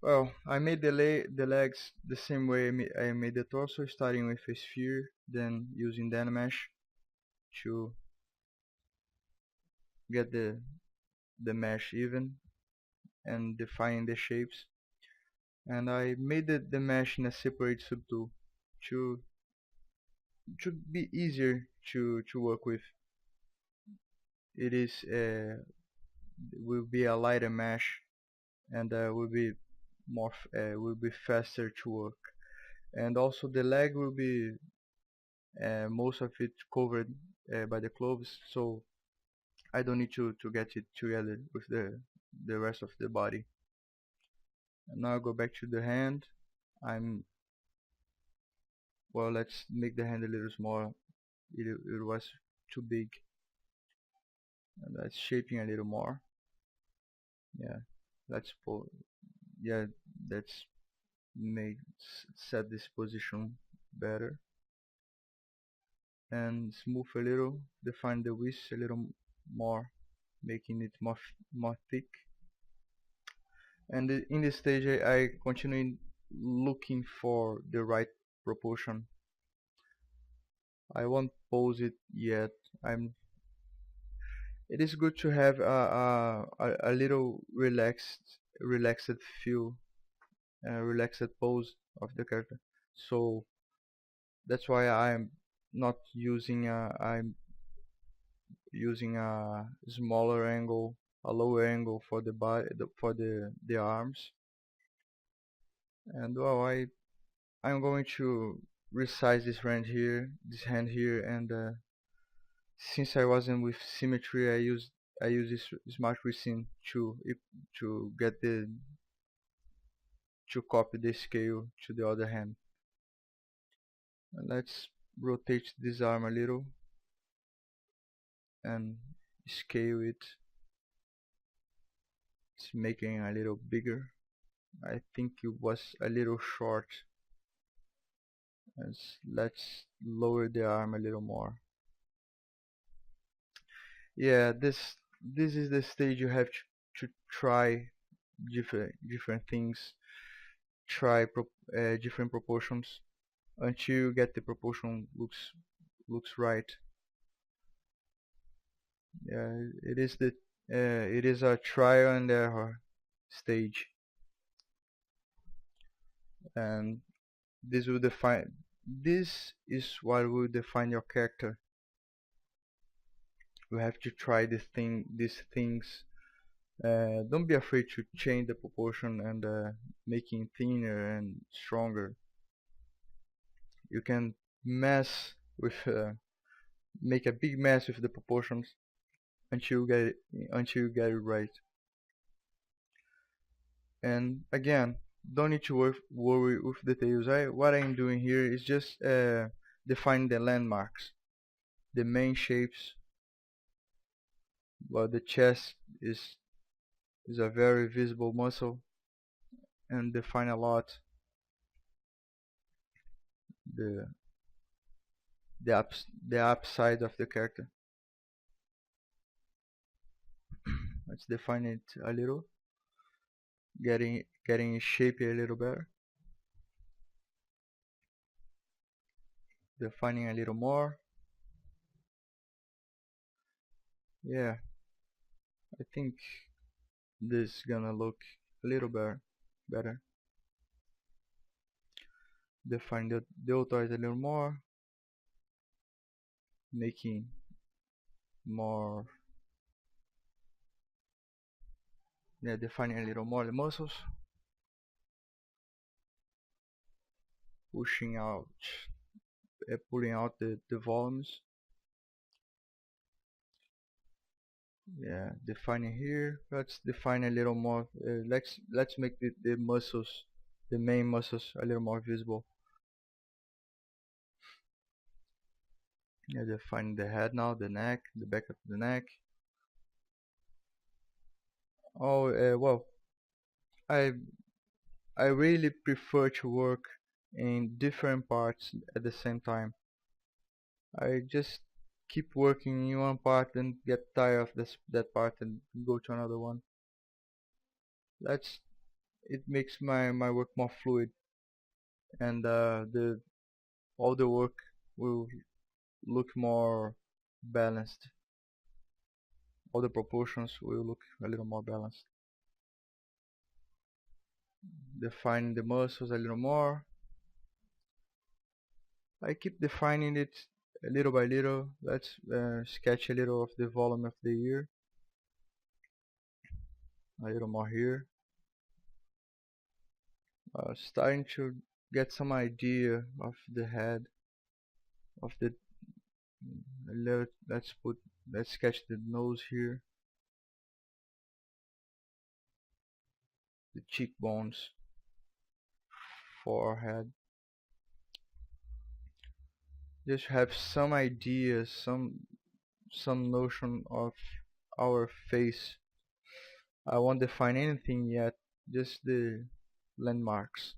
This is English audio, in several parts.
Well, I made the legs the same way I made the torso, starting with a sphere, then using the mesh to get the mesh even and define the shapes. And I made the mesh in a separate subtool to be easier to work with. It is will be a lighter mesh and will be faster to work. And also the leg will be most of it covered by the clothes, so I don't need to get it together with the rest of the body. And now I go back to the hand. I'm well. Let's make the hand a little smaller. It was too big. And that's shaping a little more. Yeah, let's pull. Yeah, let's make set this position better and smooth a little. Define the width a little more, making it more thick. And in this stage I continue looking for the right proportion. I won't pose it yet. It is good to have a little relaxed feel, relaxed pose of the character. So that's why I'm using a smaller angle, a lower angle for the body, for the arms. And well, I'm going to resize this hand here, and since I wasn't with symmetry, I use this smart resin to get the to copy the scale to the other hand. And let's rotate this arm a little and scale it. It's making a little bigger. I think it was a little short. Let's lower the arm a little more. Yeah, this is the stage you have to try different things, try different proportions until you get the proportion looks right. Yeah, it is a trial and error stage, and this is what will define your character. You have to try these things. Don't be afraid to change the proportion and making thinner and stronger. You can mess with make a big mess with the proportions until you get it right. And again, don't need to worry with details. What I'm doing here is just define the landmarks, the main shapes. Well, the chest is a very visible muscle, and define a lot the the upside of the character. Let's define it a little, getting shape a little better, defining a little more. Yeah, I think this is gonna look a little better. Define the deltoid a little more, making more, yeah, defining a little more the muscles, pushing out, pulling out the volumes. Yeah, defining here. Let's define a little more. Let's make the muscles, the main muscles, a little more visible. Yeah, define the head now, the neck, the back of the neck. Oh, well, I I really prefer to work in different parts at the same time. I just keep working in one part and get tired of that part and go to another one. Let's it makes my work more fluid, and the all the work will look more balanced. All the proportions will look a little more balanced. Defining the muscles a little more. I keep defining it little by little. Let's sketch a little of the volume of the ear. A little more here. Starting to get some idea of the head of the. Let's sketch the nose here, the cheekbones, forehead. Just have some idea, some notion of our face. I won't define anything yet, just the landmarks.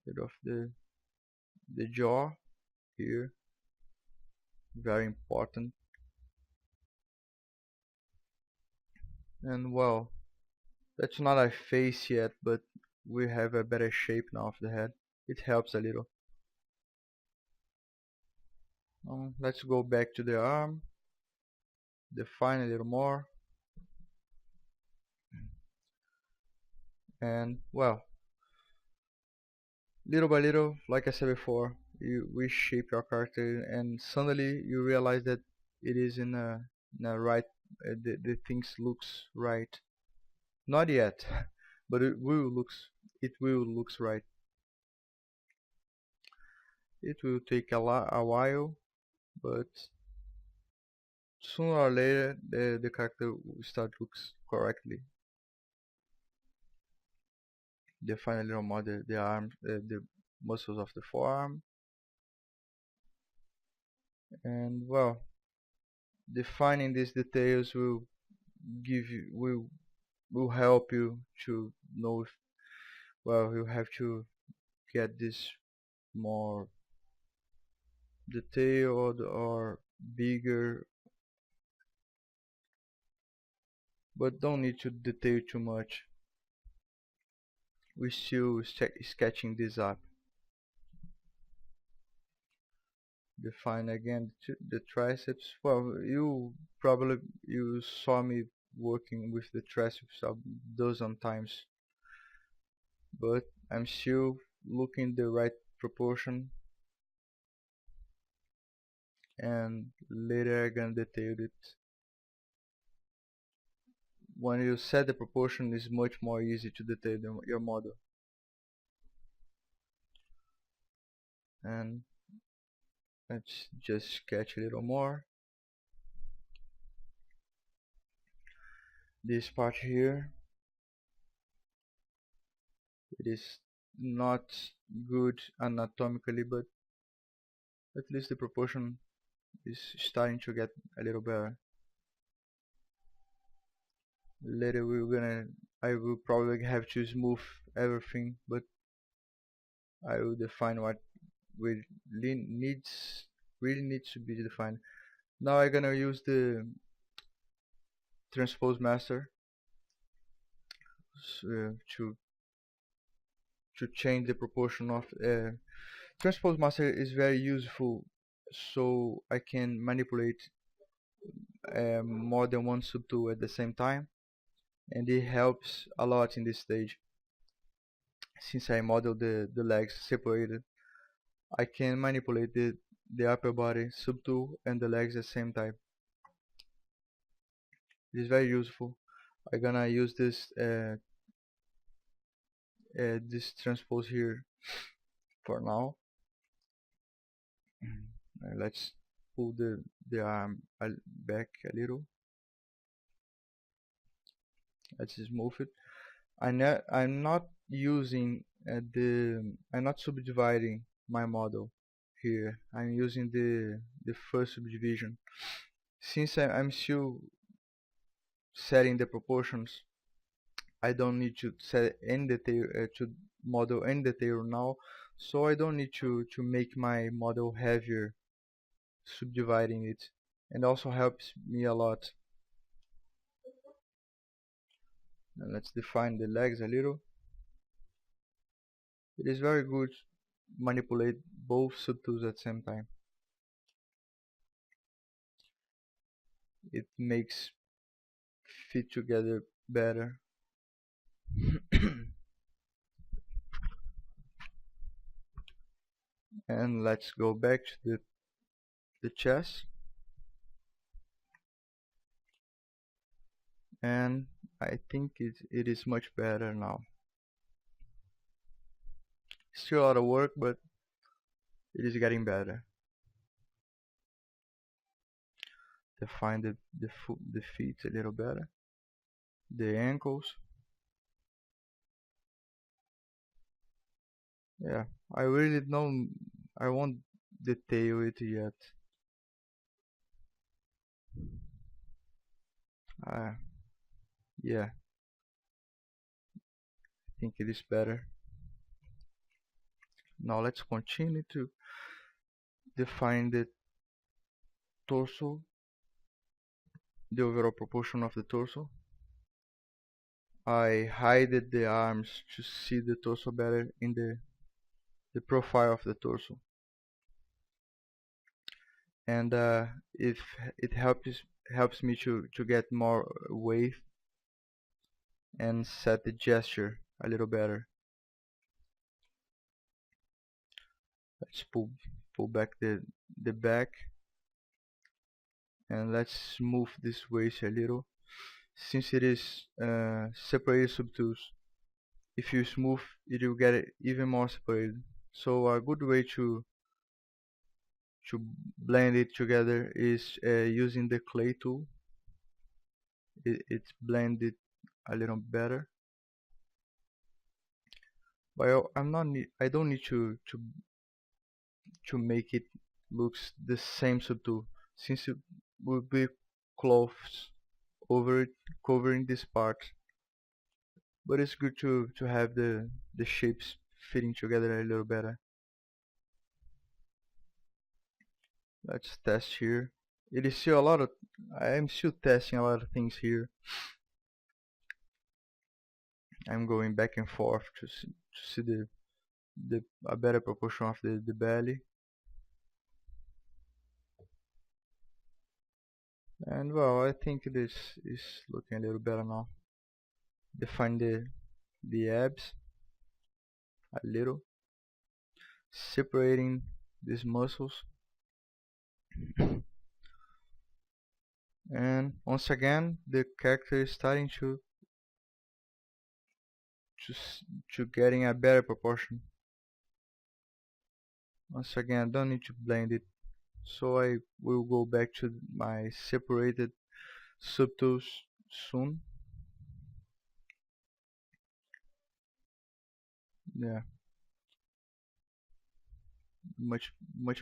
Bit of the jaw here, very important. And well, that's not a face yet, but we have a better shape now of the head. It helps a little. Let's go back to the arm, define a little more, and well, little by little, like I said before, you reshape your character, and suddenly you realize that it is in a right, the things looks right. Not yet, but it will looks right. It will take a while, but sooner or later the character will start looks correctly. Define a little more the arm, the muscles of the forearm, and well, defining these details will give you will help you to know if, well, you have to get this more detailed or bigger, but don't need to detail too much. We're still sketching this up. Define again the triceps. Well, you saw me working with the triceps a dozen times, but I'm still looking the right proportion, and later I'm gonna detail it. When you set the proportion, it's much more easy to detail your model. And let's just sketch a little more. This part here, it is not good anatomically, but at least the proportion is starting to get a little better. Later I will probably have to smooth everything, but I will define what really needs to be defined. Now I'm gonna use the transpose master to change the proportion of transpose master is very useful, so I can manipulate more than one subtool at the same time, and it helps a lot in this stage. Since I model the legs separated, I can manipulate the upper body subtool and the legs at the same time. It is very useful. I'm gonna use this this transpose here for now. Let's pull the arm back a little. Let's smooth it. I'm not using I'm not subdividing my model here. I'm using the first subdivision. Since I'm still setting the proportions, I don't need to set any detail to model any detail now, so I don't need to make my model heavier subdividing it, and also helps me a lot. And let's define the legs a little. It is very good to manipulate both subtools at the same time. It makes fit together better. And let's go back to the chest. And I think it is much better now. Still a lot of work, but it is getting better. Define the feet a little better. The ankles. Yeah, I really don't. I won't detail it yet. Yeah, I think it is better. Now let's continue to define the torso, the overall proportion of the torso. I hided the arms to see the torso better in the profile of the torso. And if it helps me to get more weight and set the gesture a little better. Let's pull back the back, and let's smooth this waist a little, since it is separated subtools. If you smooth it, will get it even more separated. So a good way to blend it together is using the clay tool. It's blended a little better. But I don't need to make it looks the same subtool, since it will be cloths over it covering this part. But it's good to have the shapes fitting together a little better. Let's test here. It is still a lot of I am still testing a lot of things here. I'm going back and forth to see a better proportion of the belly. And well, I think this is looking a little better now. Define the abs a little, separating these muscles. And once again, the character is starting to getting a better proportion. Once again, I don't need to blend it, so I will go back to my separated subtools soon. Yeah, much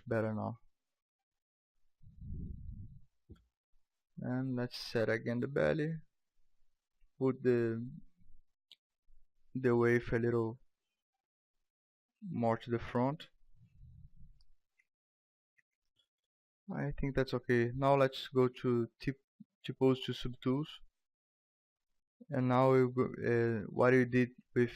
better now. And let's set again the belly. Put the wave a little more to the front. I think that's okay. Now let's go to T-pose to subtools. And now we go, what we did with